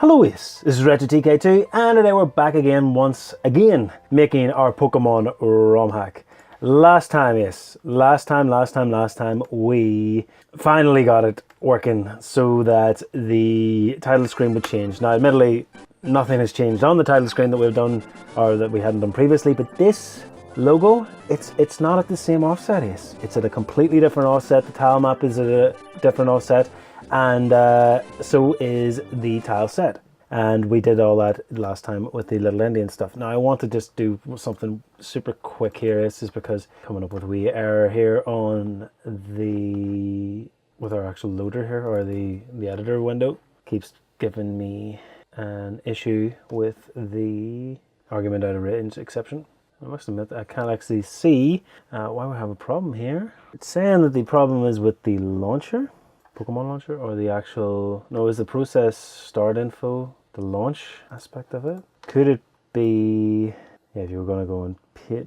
Hello Ace, this is RetroTK2 and today we're back again once again making our Pokémon Rom Hack. Last time we finally got it working so that the title screen would change. Now admittedly nothing has changed on the title screen that we've done or that we hadn't done previously, but this logo, it's not at the same offset, Ace. It's at a completely different offset. The tile map is at a different offset. And so is the tile set, and we did all that last time with the little Indian stuff. Now I want to just do something super quick here. This is because coming up with a wee error here on with our actual loader here, or the editor window keeps giving me an issue with the argument out of range exception. I must admit I can't actually see why we have a problem here. It's saying that the problem is with the launcher, Pokemon launcher, or the actual, no, is the process start info the launch aspect of it? Could it be, yeah, if you were going to go and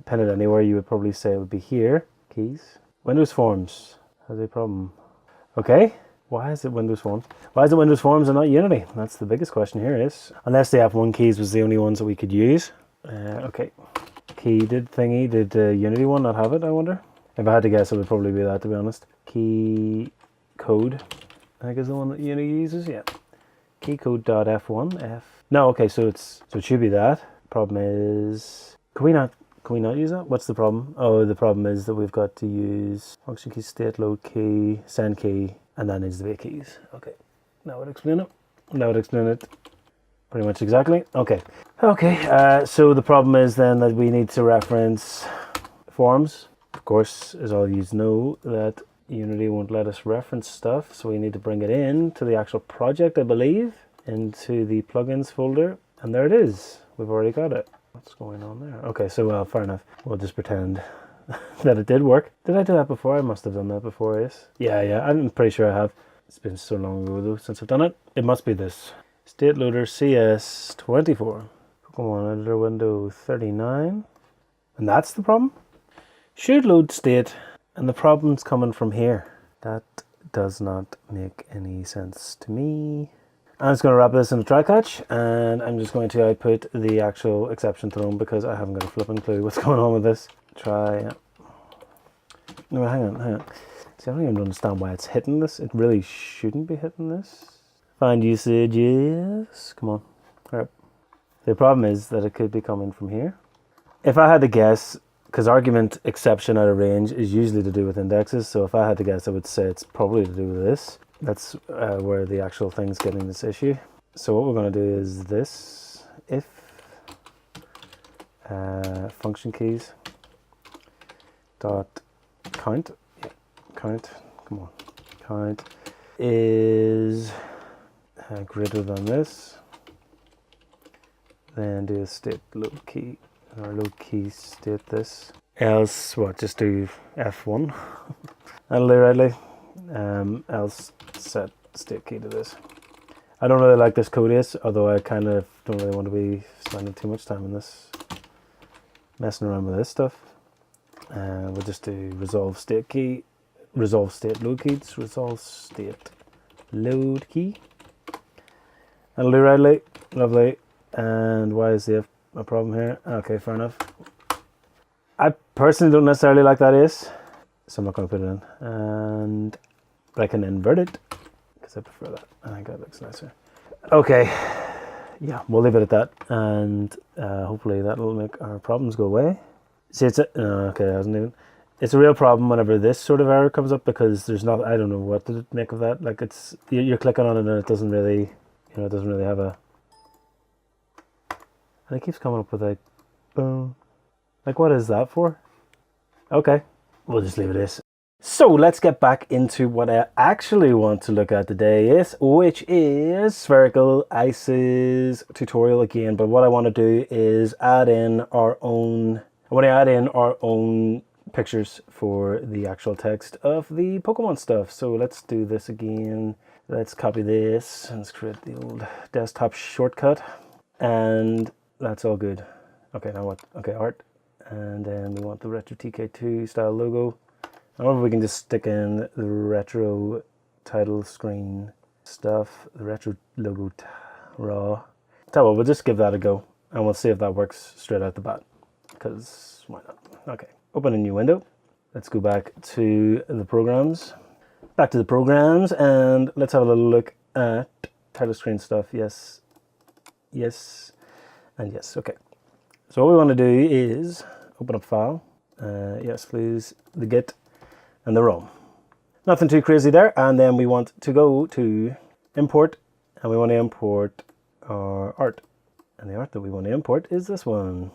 pin it anywhere, you would probably say it would be here. Keys. Windows Forms has a problem. Okay, why is it Windows Forms? Why is it Windows Forms and not Unity? That's the biggest question here, is. Unless the F1 keys was the only ones that we could use. Okay, did Unity one not have it, I wonder? If I had to guess, it would probably be that, to be honest. Key code, I think, is the one that Unity uses. Yeah, keycode.f1 no, okay, so it should be that. Problem is, can we not use that? What's the problem? Oh, the problem is that we've got to use function key, state, load key, send key, and that needs to be keys. Okay, that would explain it. Pretty much exactly. Okay, so the problem is then that we need to reference forms. Of course, as all you know, that Unity won't let us reference stuff, so we need to bring it in to the actual project, I believe, into the plugins folder, and there it is. We've already got it. What's going on there? Okay, so well, fair enough. We'll just pretend that it did work. Did I do that before? I must have done that before, yes. Yeah, I'm pretty sure I have. It's been so long ago though since I've done it. It must be this. State loader CS24. Pokemon editor window 39. And that's the problem? Should load state, and the problem's coming from here. That does not make any sense to me. I'm just going to wrap this in a try catch, and I'm just going to output the actual exception thrown because I haven't got a flipping clue what's going on with this. Try. No, hang on. See, I don't even understand why it's hitting this. It really shouldn't be hitting this. Find usages. Come on. All right. The problem is that it could be coming from here. If I had to guess, because argument exception out of range is usually to do with indexes, so if I had to guess, I would say it's probably to do with this. That's where the actual thing's getting this issue. So what we're going to do is this: if function keys dot count, count is greater than this, then do a state load key. Or load key state this, else what, just do F1 that'll do rightly, else set state key to this. I don't really like this code, is, although I kind of don't really want to be spending too much time in this, messing around with this stuff. We'll just do resolve state key, resolve state load keys, resolve state load key. That'll do rightly, lovely. And why is the a problem here? Okay, fair enough. I personally don't necessarily like that is, so I'm not going to put it in. But I can invert it because I prefer that. I think that looks nicer. Okay, yeah, we'll leave it at that, and hopefully that will make our problems go away. See, it's okay, it hasn't even. It's a real problem whenever this sort of error comes up because there's not. I don't know what to make of that. Like you're clicking on it and it doesn't really, it doesn't really have a. And it keeps coming up with like, boom. Like, what is that for? Okay, we'll just leave it as. So let's get back into what I actually want to look at today, which is Spherical Ice's tutorial again. But what I want to do is add in our own. I want to add in our own pictures for the actual text of the Pokemon stuff. So let's do this again. Let's copy this and let's create the old desktop shortcut, and that's all good. Okay, now what? Okay, art. And then we want the Retro TK2 style logo. I wonder if we can just stick in the retro title screen stuff, the retro logo. raw. Tell you what, we'll just give that a go and we'll see if that works straight out the bat, because why not? Okay, open a new window. Let's go back to the programs. Back to the programs, and let's have a little look at title screen stuff. Yes, yes, and yes. Okay, so what we want to do is open up file. Yes, please, the Git and the ROM. Nothing too crazy there. And then we want to go to import, and we want to import our art. And the art that we want to import is this one.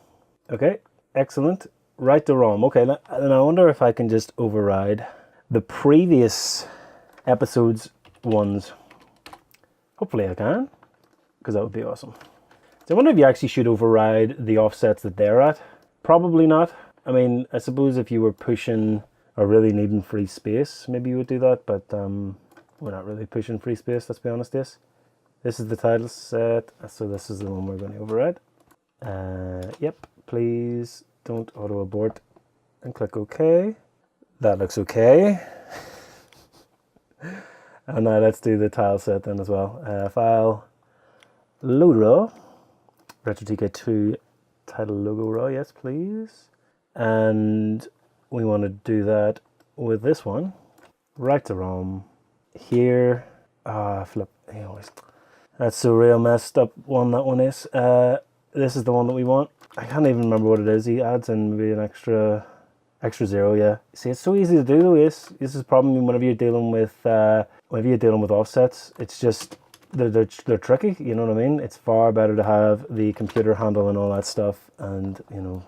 Okay, excellent. Write the ROM. Okay, and I wonder if I can just override the previous episodes ones. Hopefully I can, because that would be awesome. So I wonder if you actually should override the offsets that they're at. Probably not. I mean, I suppose if you were pushing or really needing free space, maybe you would do that, but we're not really pushing free space, let's be honest. This is the title set, so this is the one we're going to override. Yep, please don't auto abort, and click OK. That looks okay. And now let's do the tile set then as well. File, load raw, RetroTK2 title logo raw, yes please. And we want to do that with this one. Write the ROM here. Flip. That's so real messed up one, that one is. This is the one that we want. I can't even remember what it is. He adds in maybe an extra zero, yeah. See, it's so easy to do though. This is the problem whenever you're dealing with offsets. It's just they're tricky, you know what I mean? It's far better to have the computer handle and all that stuff, and you know,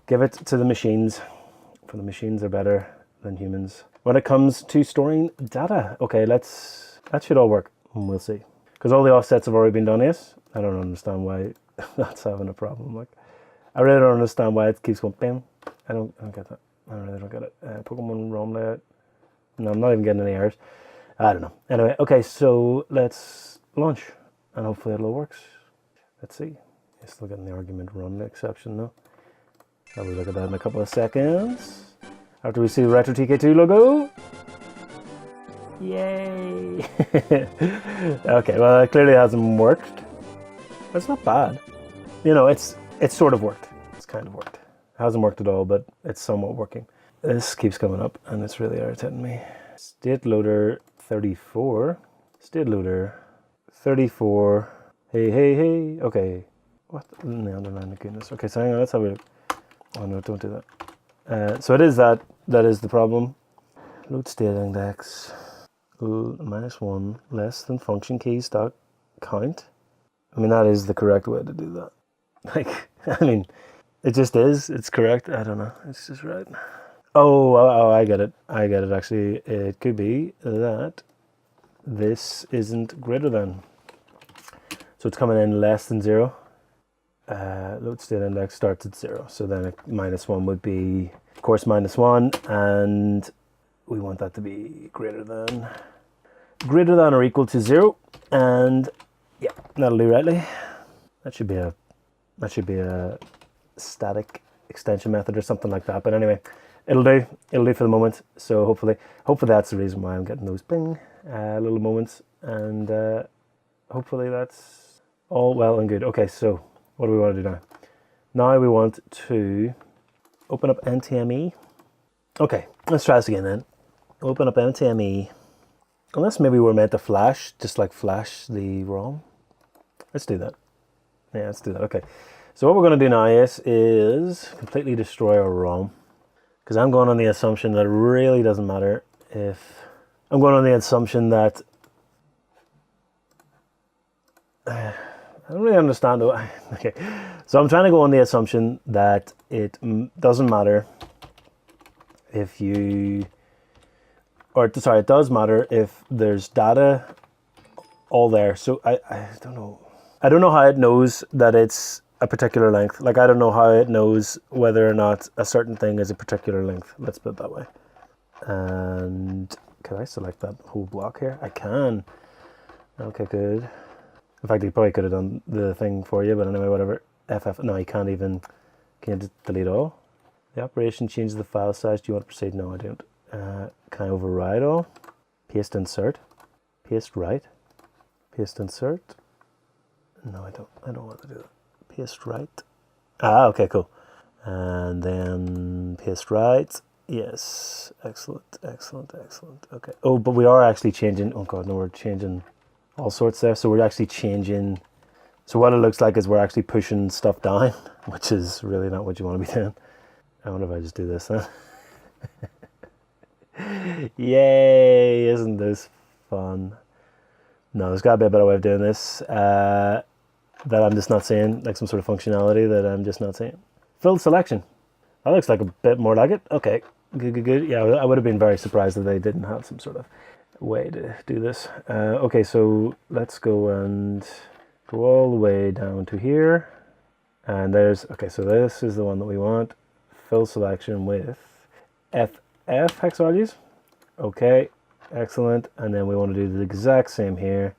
give it to the machines. For the machines are better than humans when it comes to storing data. Okay, that should all work, and we'll see. Because all the offsets have already been done, yes? I don't understand why that's having a problem. Like, I really don't understand why it keeps going bam. I don't get that. I really don't get it. Pokémon Rom Hack. No, I'm not even getting any errors. I don't know. Anyway, okay, so let's launch, and hopefully it all works. Let's see. You're still getting the argument run exception though. I'll look at that in a couple of seconds. After we see the RetroTK2 logo. Yay! Okay, well it clearly hasn't worked. That's not bad. You know, it's sort of worked. It's kind of worked. It hasn't worked at all, but it's somewhat working. This keeps coming up and it's really irritating me. State loader 34. State loader 34. Hey. Okay. What in the underline of goodness? Okay, so hang on, let's have a look. Oh no, don't do that. So it is that is the problem. Load state index -1 less than function keys dot count. I mean, that is the correct way to do that. Like, I mean, it just is. It's correct. I don't know. It's just right. Oh, I get it. Actually, it could be that this isn't greater than. So it's coming in less than 0. Load state index starts at 0. So then -1 would be, of course, -1, and we want that to be greater than or equal to 0. And yeah, that'll do rightly. That should be a static extension method or something like that. But anyway, it'll do for the moment. So hopefully that's the reason why I'm getting those ping little moments, and hopefully that's all well and good. Okay, so what do we want to do now? Now we want to open up NTME. Okay, let's try this again then. Open up NTME. Unless maybe we're meant to flash, just like flash the ROM. Let's do that. Yeah, let's do that. Okay. So what we're going to do now is completely destroy our ROM. Because I'm going on the assumption that it really doesn't matter if... I'm going on the assumption that... I don't really understand though. Okay. So I'm trying to go on the assumption that it doesn't matter if you... Or, sorry, it does matter if there's data all there. So I don't know. I don't know how it knows that it's a particular length. Like, I don't know how it knows whether or not a certain thing is a particular length. Let's put it that way. And can I select that whole block here? I can. Okay, good. In fact, he probably could have done the thing for you, but anyway, whatever. FF, no, you can't even. Can you just delete all? The operation changes the file size. Do you want to proceed? No, I don't. Can I override all? Paste insert. Paste right. Paste insert. No, I don't want to do that. Paste right. Ah, okay, cool. And then paste right. Yes, excellent, excellent, excellent. Okay. Oh, but we are actually changing. Oh God, no, we're changing all sorts there. So we're actually changing. So what it looks like is we're actually pushing stuff down, which is really not what you want to be doing. I wonder if I just do this, huh? Yay! Isn't this fun? No, there's got to be a better way of doing this that I'm just not seeing, like some sort of functionality that I'm just not seeing. Fill selection. That looks like a bit more like it. Okay, good, good, good. Yeah, I would have been very surprised if they didn't have some sort of way to do this. Okay, so let's go and go all the way down to here. And there's, okay, so this is the one that we want. Fill selection with FF hex values. Okay, excellent. And then we want to do the exact same here.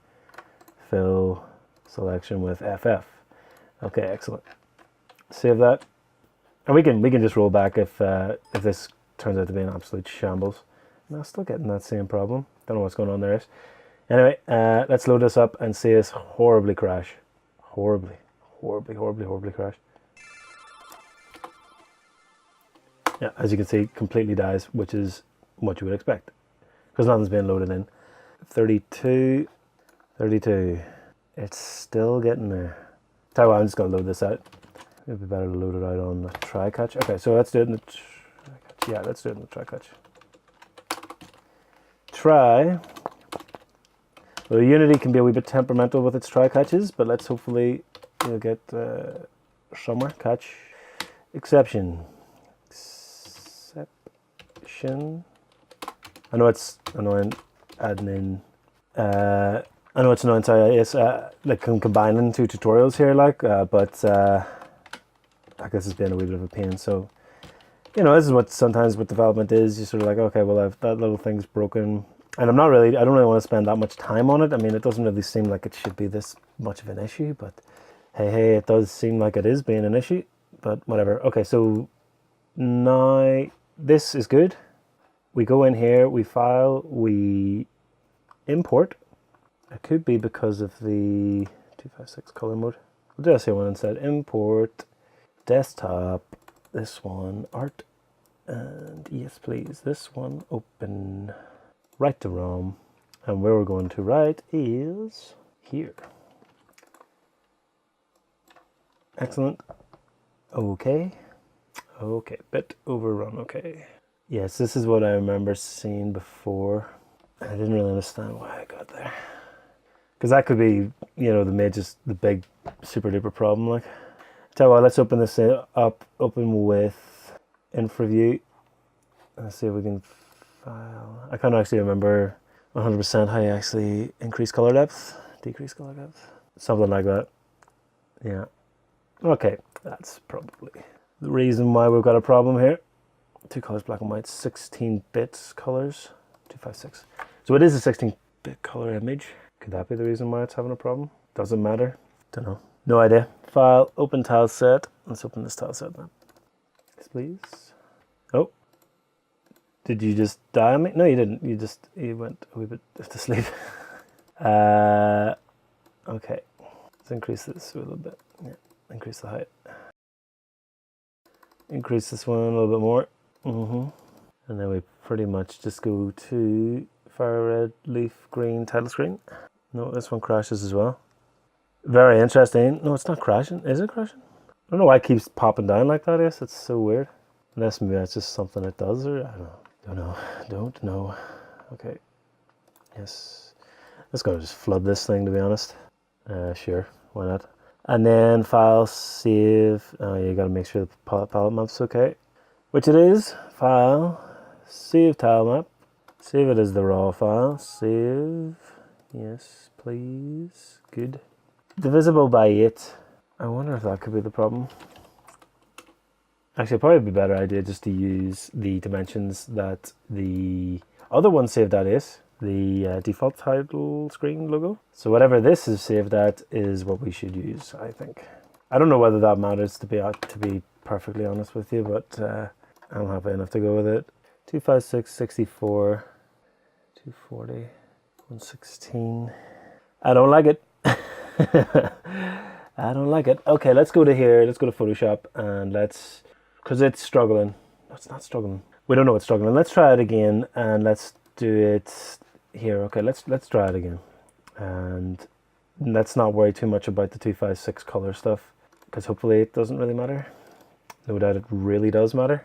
Fill selection with FF. Okay, excellent. Save that. And we can just roll back if this turns out to be an absolute shambles. No, still getting that same problem. Don't know what's going on there. Anyway, let's load this up and see us horribly crash. Horribly crash. Yeah, as you can see, completely dies, which is what you would expect, because nothing's being loaded in. 32. It's still getting there. Tell you what, I'm just going to load this out. It'd be better to load it out on the try catch. Okay, so let's do it in the try catch. Yeah, let's do it in the try catch. Try. Well, Unity can be a wee bit temperamental with its try catches, but let's hopefully get somewhere. Catch. Exception. I know it's annoying adding in. I know it's annoying. Sorry, it's like combining two tutorials here, like, but I guess it's been a wee bit of a pain. So, you know, this is what sometimes with development is. You're sort of like, okay, well, that little thing's broken, and I don't really want to spend that much time on it. I mean, it doesn't really seem like it should be this much of an issue, but hey, it does seem like it is being an issue. But whatever. Okay, so now this is good. We go in here, we file, we import. It could be because of the 256 color mode. We'll do this one instead. Import, desktop, this one, art, and yes please, this one, open, write to ROM, and where we're going to write is here. Excellent. Okay. Okay, bit overrun, okay. Yes, this is what I remember seeing before. I didn't really understand why I got there. Because that could be, you know, the big super duper problem. Like, tell you what, let's open this up. Open with InfraView. Let's see if we can file. I can't actually remember 100% how you actually increase color depth, decrease color depth, something like that. Yeah. Okay, that's probably the reason why we've got a problem here. Two colors, black and white, 16-bit colors, 256. So it is a 16-bit color image. Could that be the reason why it's having a problem? Doesn't matter. Don't know. No idea. File, open tile set. Let's open this tile set now. Yes, please. Oh. Did you just die on me? No, you didn't. You went a wee bit to sleep. Okay. Let's increase this a little bit. Yeah. Increase the height. Increase this one a little bit more. And then we pretty much just go to fire red, leaf green title screen. No, this one crashes as well. Very interesting. No, it's not crashing. Is it crashing? I don't know why it keeps popping down like that. Yes, it's so weird. Unless maybe that's just something it does, or I don't know. Don't know. Okay. Yes. Let's go just flood this thing, to be honest. Sure. Why not? And then file, save. Oh, you got to make sure the palette map's okay. Which it is. File, save tile map. Save it as the raw file. Save. Yes, please. Good. Divisible by 8. I wonder if that could be the problem. Actually, it'd probably be a better idea just to use the dimensions that the other one saved at is. The default title screen logo. So whatever this is saved at is what we should use, I think. I don't know whether that matters, to be perfectly honest with you, but I'm happy enough to go with it. 256, 64, 240, 116. I don't like it. I don't like it. Okay, let's go to here. Let's go to Photoshop and let's, because it's struggling. No, it's not struggling. We don't know it's struggling. Let's try it again and let's do it here. Okay, let's try it again. And let's not worry too much about the 256 color stuff, because hopefully it doesn't really matter. No doubt it really does matter,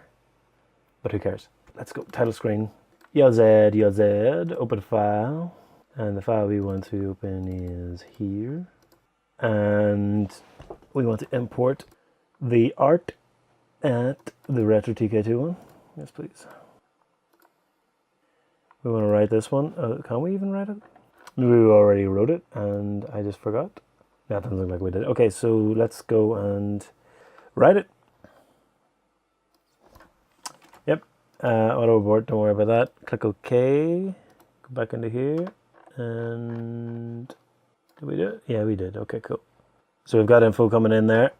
but who cares? Let's go title screen. Your Z, open file, and the file we want to open is here, and we want to import the art at the Retro TK2 one. Yes, please. We want to write this one. Can we even write it? Maybe we already wrote it and I just forgot. That doesn't look like we did. Okay, so let's go and write it. Yep. Auto abort, don't worry about that. Click OK. Go back into here. And did we do it? Yeah, we did. Okay, cool. So we've got info coming in there.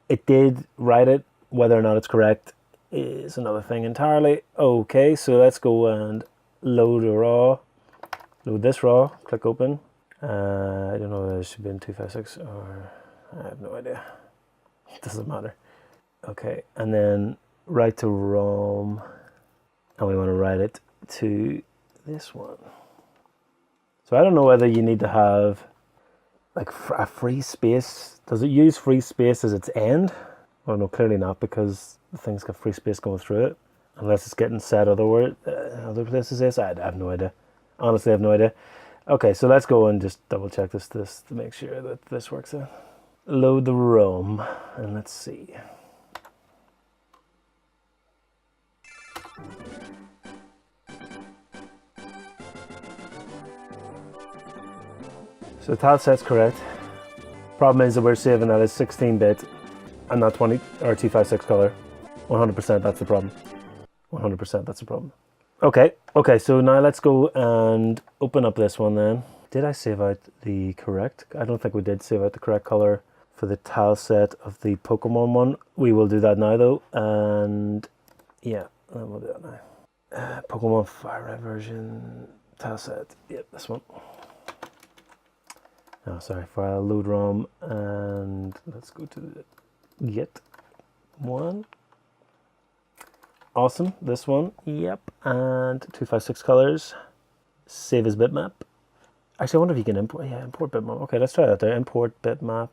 It did write it. Whether or not it's correct is another thing entirely. Okay, so let's go and load a raw. Load this raw, click open. I don't know whether it should be in 256 or I have no idea. It doesn't matter. Okay, and then write to ROM, and we want to write it to this one. So I don't know whether you need to have like a free space. Does it use free space as its end? Well, no, clearly not, because the thing's got free space going through it. Unless it's getting set other places. Yes, I have no idea. Honestly, I have no idea. Okay, so let's go and just double check this to make sure that this works out. Load the ROM, and let's see. So the tile set's correct. Problem is that we're saving that as 16-bit and not 20 or 256 color. 100% that's the problem. 100% that's the problem. Okay, so now let's go and open up this one then. Did I save out the correct? I don't think we did save out the correct color for the tile set of the Pokemon one. We will do that now though, and yeah, we'll do that now. Pokemon Fire Red version, tile set, yep, this one. Oh, sorry, file, load ROM, and let's go to the get one. Awesome, this one, yep, and 256 colors, save as bitmap. Actually, I wonder if you can import, yeah, import bitmap. Okay, let's try that there, import bitmap,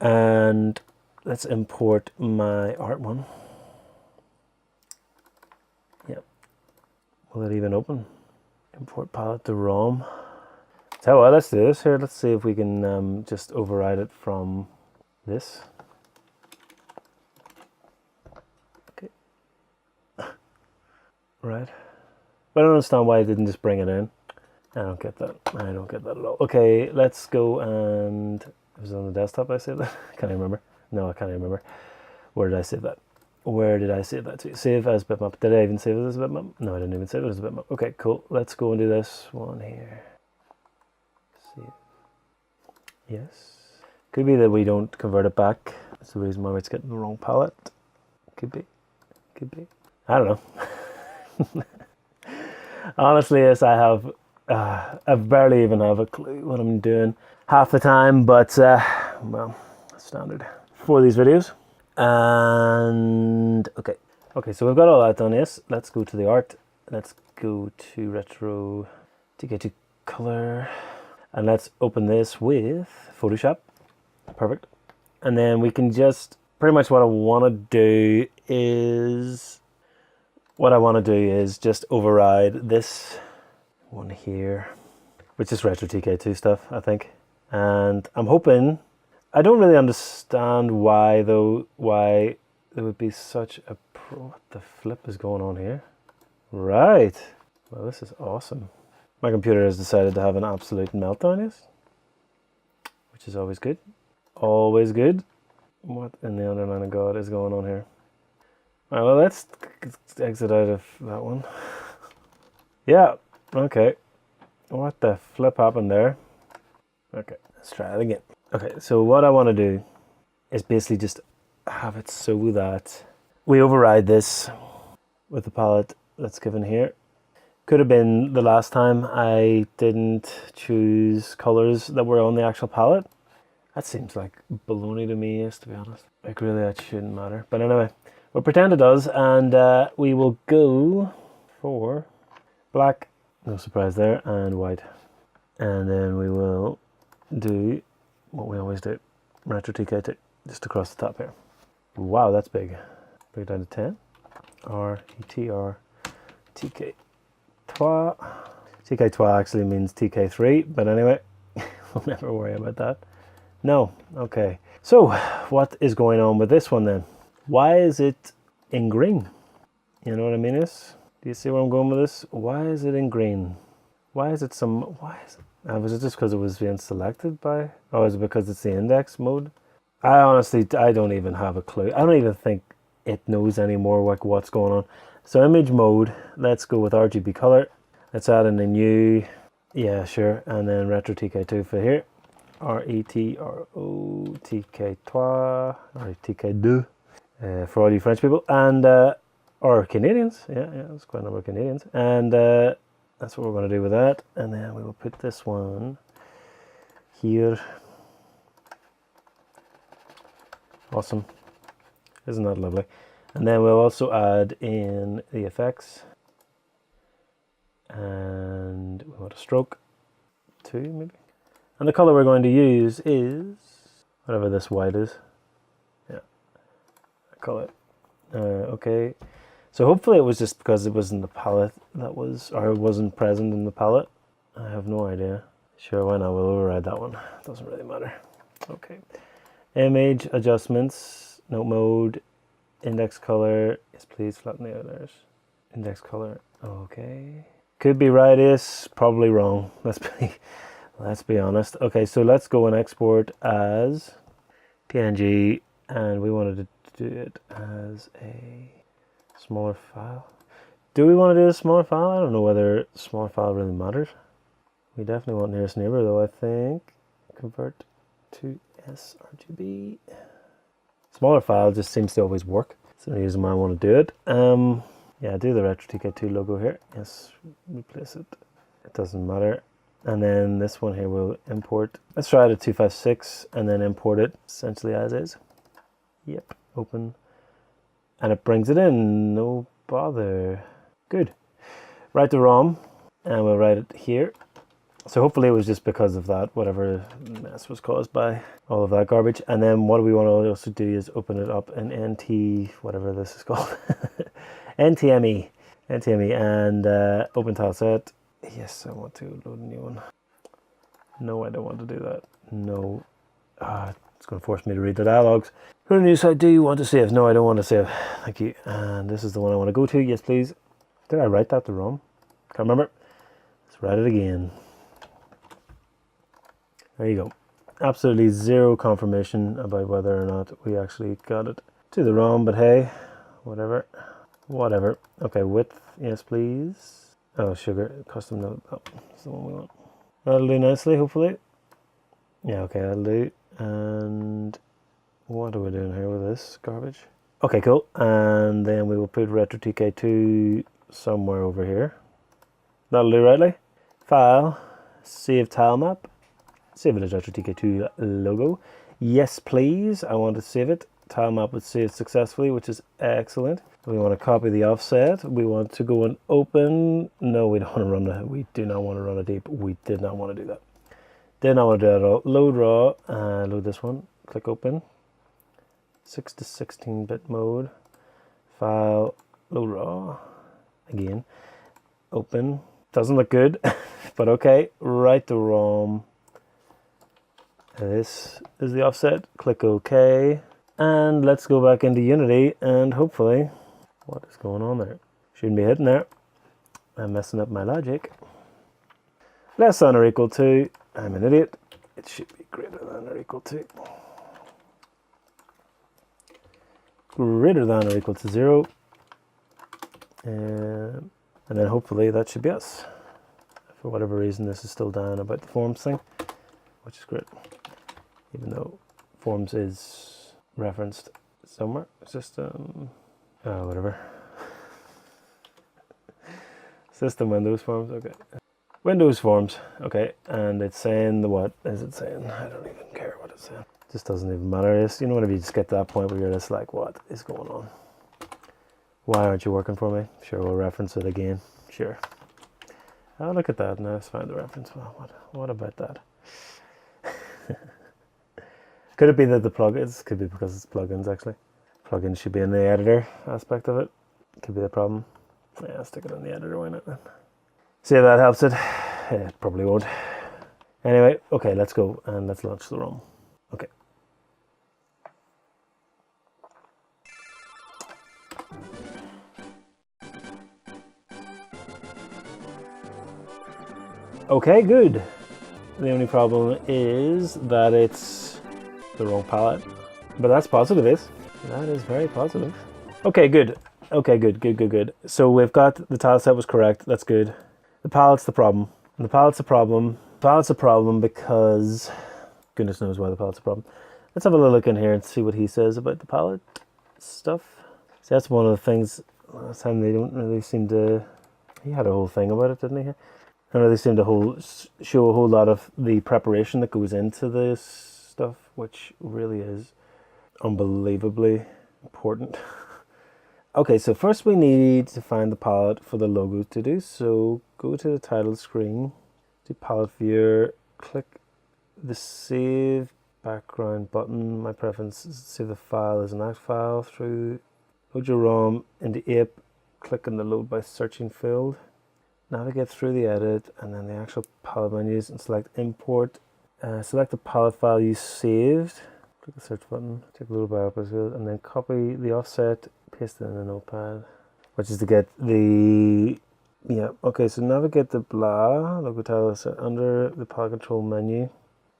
and let's import my art one. Yep, will it even open? Import palette to ROM. So well, let's do this here, let's see if we can just override it from this. Right, but I don't understand why I didn't just bring it in. I don't get that. I don't get that at all. Okay, let's go and was it on the desktop I saved that? Can't even remember. No, I can't even remember. Where did I save that? Where did I save that to? Save as bitmap. Did I even save it as a bitmap? No, I didn't even save it as a bitmap. Okay, cool. Let's go and do this one here. Save. Yes. Could be that we don't convert it back. That's the reason why it's getting the wrong palette. Could be. Could be. I don't know. Honestly, yes, I barely even have a clue what I'm doing half the time, but well, standard for these videos. And okay, so we've got all that done. Yes, let's go to the art. Let's go to Retro TK2 color, and let's open this with Photoshop. Perfect. And then we can just pretty much what I want to do is just override this one here, which is Retro TK2 stuff, I think. And I'm hoping, I don't really understand why though, why there would be such a what the flip is going on here? Right. Well, this is awesome. My computer has decided to have an absolute meltdown, yes? Which is always good. Always good. What in the underline of God is going on here? All right, well, let's exit out of that one. Yeah, okay. What the flip happened there? Okay, let's try it again. Okay, so what I want to do is basically just have it so that we override this with the palette that's given here. Could have been the last time I didn't choose colors that were on the actual palette. That seems like baloney to me, yes, to be honest. Like, really, that shouldn't matter. But anyway, we'll pretend it does, and we will go for black, no surprise there, and white. And then we will do what we always do, retro TK2, just across the top here. Wow, that's big. Bring it down to 10. R, ETR, TK. TK2 actually means TK3, but anyway, we'll never worry about that. No, okay. So, what is going on with this one then? Why is it in green? You know what I mean? Do you see where I'm going with this? Why is it in green? Why is it was it just because it was being selected by? Oh, is it because it's the index mode? I honestly don't even have a clue. I don't even think it knows anymore like what's going on. So image mode, let's go with RGB color. Let's add in a new, yeah, sure, and then retro TK2 for here. RETROTK2 or TK2 for all you French people, and or Canadians, yeah, there's quite a number of Canadians, and that's what we're going to do with that. And then we will put this one here. Awesome, isn't that lovely? And then we'll also add in the effects, and we want a stroke 2 maybe. And the color we're going to use is whatever this white is. Yeah, color. Okay. So hopefully it was just because it was in the palette that was, or it wasn't present in the palette. I have no idea. Sure, why not? We'll override that one. Doesn't really matter. Okay. Image adjustments, note mode, index color. Yes, please flatten the outliers. Index color. Okay. Could be right. Is probably wrong. Let's be honest. Okay, so let's go and export as PNG, and we wanted to do it as a smaller file. Do we want to do a smaller file? I don't know whether smaller file really matters. We definitely want nearest neighbor though, I think. Convert to sRGB. Smaller file just seems to always work. That's the reason why I want to do it. Yeah, do the retro TK2 logo here. Yes, replace it. It doesn't matter. And then this one here we'll import. Let's try it at 256 and then import it essentially as is. Yep, open. And it brings it in, no bother. Good. Write the ROM, and we'll write it here. So hopefully it was just because of that, whatever mess was caused by all of that garbage. And then what we want to also do is open it up in NT, whatever this is called, NTME, and open tileset. Yes, I want to load a new one. No, I don't want to do that. No. It's going to force me to read the dialogues. Who new site do you want to save? No, I don't want to save. Thank you. And this is the one I want to go to. Yes, please. Did I write that the ROM? Can't remember. Let's write it again. There you go. Absolutely zero confirmation about whether or not we actually got it to the ROM, but hey, whatever. Whatever. Okay, width. Yes, please. Oh, sugar, custom note. Oh, that's the one we want. That'll do nicely, hopefully. Yeah, okay, that'll do. And what are we doing here with this garbage? Okay, cool. And then we will put retro TK2 somewhere over here. That'll do rightly. File, save tile map. Save it as retro TK2 logo. Yes, please. I want to save it. Tile map was saved successfully, which is excellent. We want to copy the offset. We want to go and open. No, we don't want to run that. We do not want to run a deep. We did not want to do that. Did not want to do that at all. Load raw. Load this one. Click open. 6 to 16-bit mode. File. Load raw. Again. Open. Doesn't look good, but okay. Write the ROM. This is the offset. Click OK. And let's go back into Unity and hopefully, what is going on there? Shouldn't be hitting there. I'm messing up my logic. Less than or equal to, I'm an idiot. It should be greater than or equal to. Greater than or equal to 0. And then hopefully that should be us. For whatever reason this is still down about the forms thing, which is great. Even though forms is referenced somewhere. System, whatever. System Windows Forms, okay. Windows Forms, okay. And it's saying what is it saying? I don't even care what just doesn't even matter. It's, you know, whenever you just get to that point where you're just like, what is going on? Why aren't you working for me? Sure, we'll reference it again. Sure. Oh, look at that. Now let's find the reference. Well, what about that? Could it be that the plugins? Could be because it's plugins, actually. Plugins should be in the editor aspect of it. Could be the problem. Yeah, I'll stick it in the editor, why not then? See if that helps it. Yeah, it probably won't. Anyway, okay, let's go and let's launch the ROM. Okay. Okay, good. The only problem is that it's the wrong palette. But that's positive, is. That is very positive. Okay, good. Okay, good. So we've got the tile set was correct. That's good. The palette's the problem. And the palette's a problem. The palette's a problem because goodness knows why the palette's a problem. Let's have a little look in here and see what he says about the palette stuff. See, that's one of the things last time they don't really seem to. He had a whole thing about it, didn't he? Don't really seem to show a whole lot of the preparation that goes into this stuff, which really is unbelievably important. Okay, so first we need to find the palette for the logo to do. So go to the title screen, do palette viewer, click the save background button. My preference is to save the file as an ACK file through. Load your ROM into APE, click on the load by searching field. Navigate through the edit and then the actual palette menus and select import. Select the palette file you saved. Click the search button, take a load by upwards field, and then copy the offset, paste it in the notepad, which is to get the, yeah, okay, so navigate the blah, logo tile set under the palette control menu.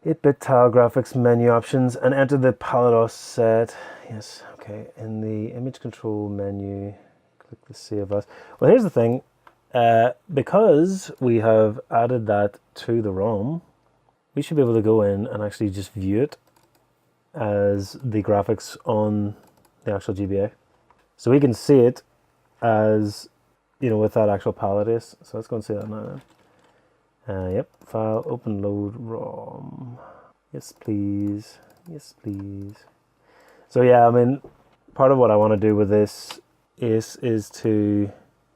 8-bit tile graphics menu options and enter the palette offset. Yes, okay, in the image control menu, click the save as. Well, here's the thing. Because we have added that to the ROM, we should be able to go in and actually just view it as the graphics on the actual GBA. So we can see it as, you know, with that actual palette is. So let's go and see that now then. Yep, file, open, load, ROM. Yes, please. Yes, please. So yeah, I mean, part of what I want to do with this is to...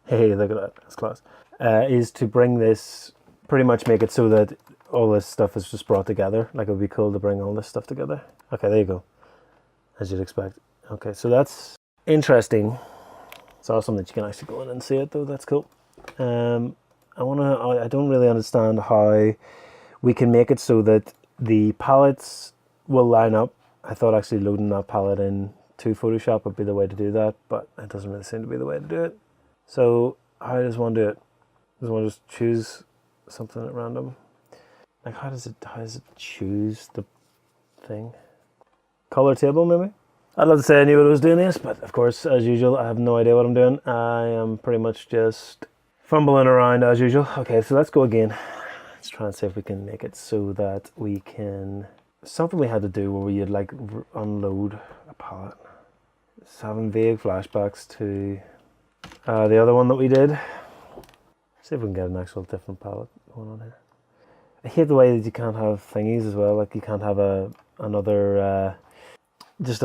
Hey, look at that, that's class. Is to bring this, pretty much make it so that all this stuff is just brought together. Like it would be cool to bring all this stuff together. Okay, there you go, as you'd expect. Okay, so that's interesting. It's awesome that you can actually go in and see it though, that's cool. I don't really understand how we can make it so that the palettes will line up. I thought actually loading that palette in to Photoshop would be the way to do that, but it doesn't really seem to be the way to do it. So how does one do it? Does one just choose something at random? Like how does it choose the thing? Color table maybe? I'd love to say I knew what I was doing this, but of course, as usual, I have no idea what I'm doing. I am pretty much just fumbling around as usual. Okay, so let's go again. Let's try and see if we can make it so that we can... Something we had to do where you'd like unload a palette. Just having vague flashbacks to... the other one that we did. See if we can get an actual different palette going on here. I hate the way that you can't have thingies as well. Like you can't have another just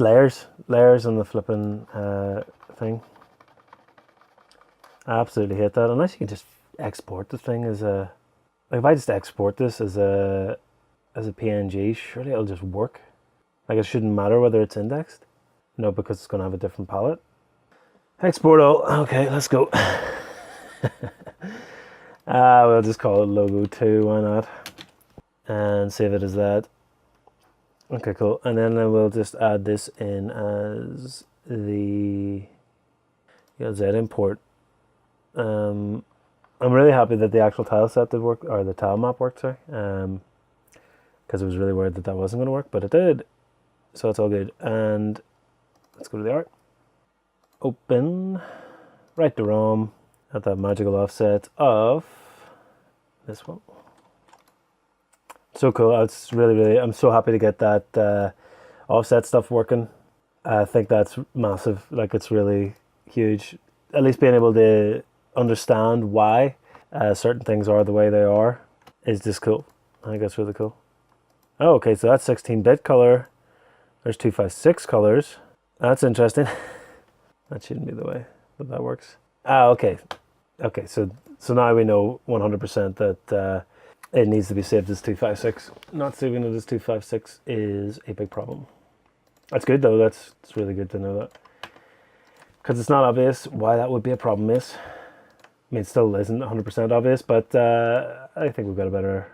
layers on the flipping thing. I absolutely hate that. Unless you can just export the thing as a, like if I just export this as a PNG, surely it'll just work. Like it shouldn't matter whether it's indexed. No, because it's going to have a different palette. Export all. Okay, let's go. We'll just call it logo 2, why not? And save it as that. Okay, cool. And then we'll just add this in as the Z import. I'm really happy that the actual tile set did work, or the tile map worked, sorry. Because I was really worried that wasn't going to work, but it did. So it's all good. And let's go to the art. Open. Write the ROM at that magical offset of this one. So cool. It's really, I'm so happy to get that offset stuff working. I think that's massive. Like it's really huge. At least being able to understand why certain things are the way they are is just cool. I think that's really cool. Oh, okay, so that's 16-bit color. There's 256 colors. That's interesting. That shouldn't be the way that that works. Ah, okay. Okay, so now we know 100% that it needs to be saved as 256. Not saving it as 256 is a big problem. That's good though. It's really good to know that. Because it's not obvious why that would be a problem is. I mean, it still isn't 100% obvious, but I think we've got a better...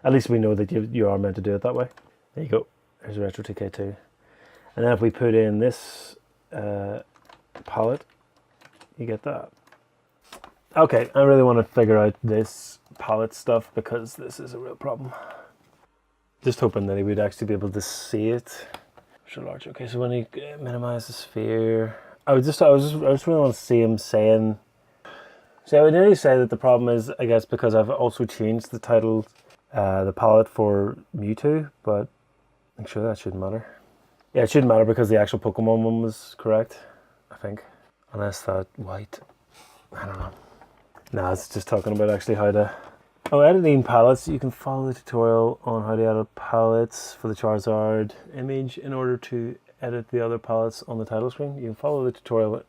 At least we know that you are meant to do it that way. There you go. There's a Retro 2K2. And then if we put in this palette, you get that. Okay, I really want to figure out this palette stuff because this is a real problem. Just hoping that he would actually be able to see it. Extra large. Okay, so when you minimize the sphere, I just really want to see him saying. See, I would nearly say that the problem is, I guess, because I've also changed the title, the palette for Mewtwo, but I'm sure that shouldn't matter. Yeah, it shouldn't matter because the actual Pokemon one was correct, I think. Unless that white, I don't know. Nah, it's just talking about actually how to... Oh, editing palettes. You can follow the tutorial on how to edit palettes for the Charizard image in order to edit the other palettes on the title screen. You can follow the tutorial.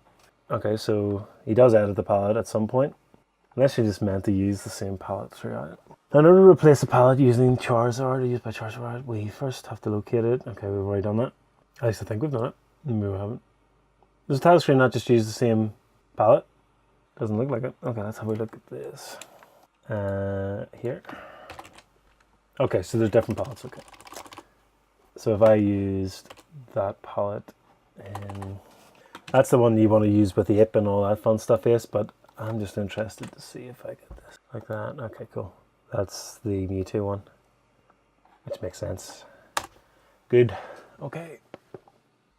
Okay, so he does edit the palette at some point. Unless you just meant to use the same palette throughout. In order to replace the palette using Charizard or used by Charizard, we first have to locate it. Okay, we've already done that. At least I think we've done it. Maybe we haven't. Does the title screen not just use the same palette? Doesn't look like it. Okay, let's have a look at this. Here. Okay, so there's different palettes. Okay. So if I used that palette, and that's the one you want to use with the IP and all that fun stuff, yes, but I'm just interested to see if I get this like that. Okay, cool. That's the Mewtwo one, which makes sense. Good. Okay.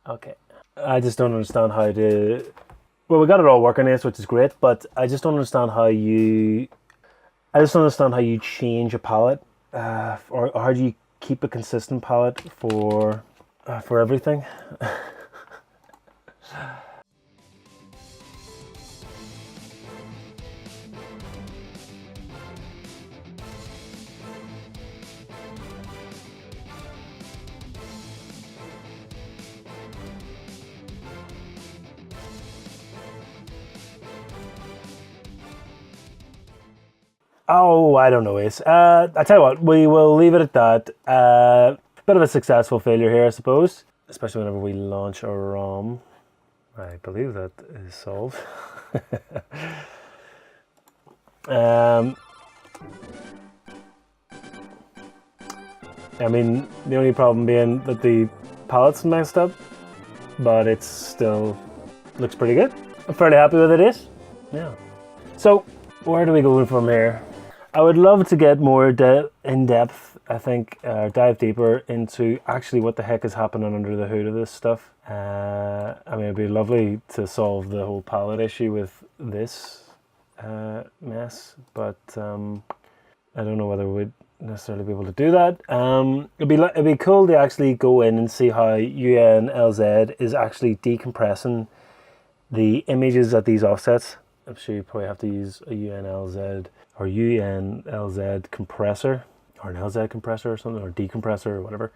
Okay. I just don't understand how to... Well, we got it all working this, which is great, but I just don't understand how you... I just don't understand how you change a palette, or how do you keep a consistent palette for everything. Oh, I don't know, Ace. I tell you what, we will leave it at that. Bit of a successful failure here, I suppose. Especially whenever we launch our ROM. I believe that is solved. I mean, the only problem being that the palette's messed up, but it still looks pretty good. I'm fairly happy with it, Ace. Yeah. So, where do we go from here? I would love to get more in depth, I think, dive deeper into actually what the heck is happening under the hood of this stuff. I mean, it'd be lovely to solve the whole palette issue with this mess, but I don't know whether we'd necessarily be able to do that. It'd be cool to actually go in and see how UNLZ is actually decompressing the images at these offsets. I'm sure you probably have to use a UNLZ or UNLZ compressor, or an LZ compressor or something, or decompressor or whatever,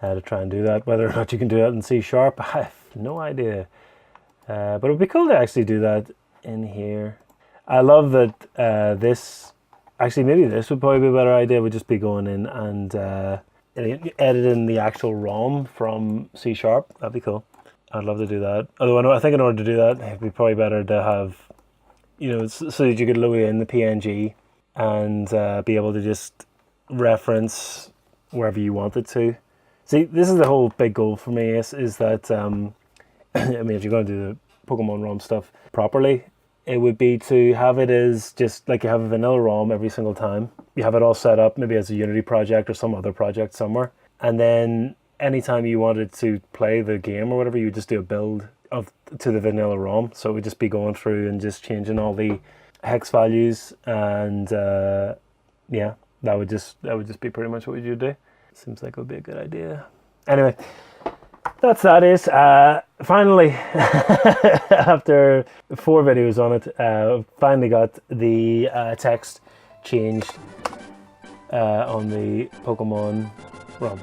to try and do that. Whether or not you can do that in C#, I have no idea. But it would be cool to actually do that in here. I love that this, actually maybe this would probably be a better idea, would just be going in and editing the actual ROM from C#. That'd be cool. I'd love to do that. Although I think in order to do that, it'd be probably better to have, you know, so that you could load in the PNG and be able to just reference wherever you wanted to. See, this is the whole big goal for me is that, I mean, if you're going to do the Pokemon ROM stuff properly, it would be to have it as just like you have a vanilla ROM every single time. You have it all set up, maybe as a Unity project or some other project somewhere. And then anytime you wanted to play the game or whatever, you would just do a build to the vanilla ROM. So it would just be going through and just changing all the hex values, and yeah, that would just be pretty much what you would do. Seems like it would be a good idea. Anyway, that's that is. Finally, after 4 videos on it, finally got the text changed on the Pokemon Rom.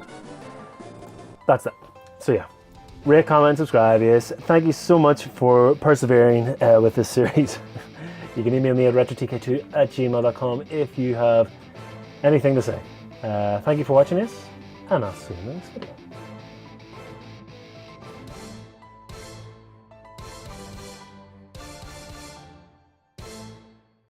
That's it. So yeah, rate, comment, subscribe. Yes, thank you so much for persevering with this series. You can email me at retrotk2@gmail.com if you have anything to say. Thank you for watching this, and I'll see you in the next video.